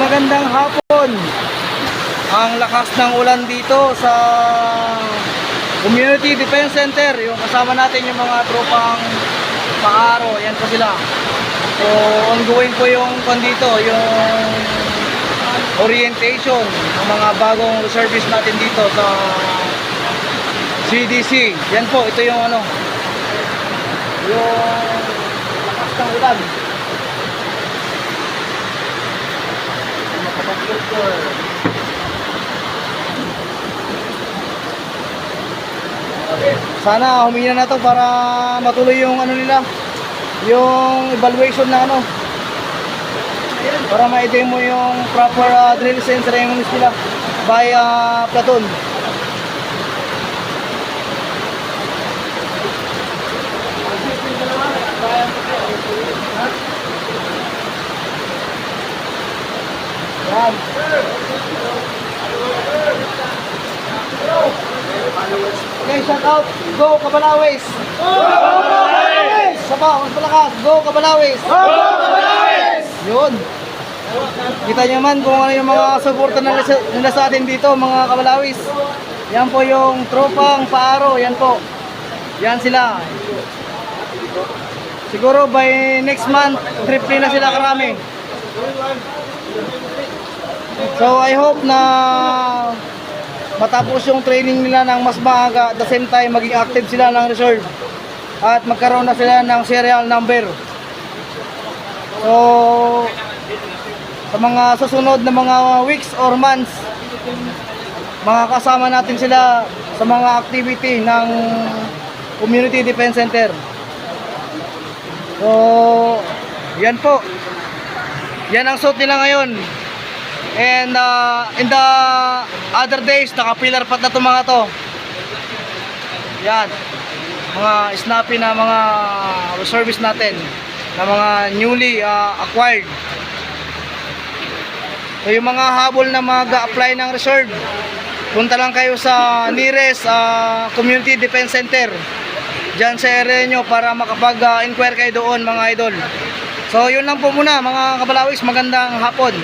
magandang hapon. Ang lakas ng ulan dito sa Community Defense Center. Yung kasama natin yung mga tropang paaro. Yan po sila. So ongoing po yung dito, yung orientation ng mga bagong reservists natin dito sa CDC. Yan po, ito yung yung lakas ng ulan. Sana humina na to para matuloy yung nila, yung evaluation na para ma-demo yung proper drill and ceremonies nila by platoon. Yan. Okay, shout out. Go Cabalawes! Go Cabalawes! Saba, mas malakas. Go Cabalawes! Go Cabalawes! Yun. Kita nyo man kung ano yung mga suporta nila sa atin dito, mga Cabalawes. Yan po yung tropang paaro. Yan po. Yan sila. Siguro by next month, trip na sila karami. So I hope na matapos yung training nila ng mas maaga, at the same time maging active sila ng reserve at magkaroon na sila ng serial number. So sa mga susunod na mga weeks or months, makakasama natin sila sa mga activity ng Community Defense Center. So yan po, yan ang suit nila ngayon. And in the other days, naka-pillar pat na itong mga to. Yan. Mga snappy na mga reservists natin. Na mga newly acquired. So yung mga habol na mag-apply ng reserve, punta lang kayo sa nearest Community Defense Center. Diyan sa area nyo para makapag-inquire kayo doon, mga idol. So yun lang po muna, mga Cabalawes. Magandang hapon.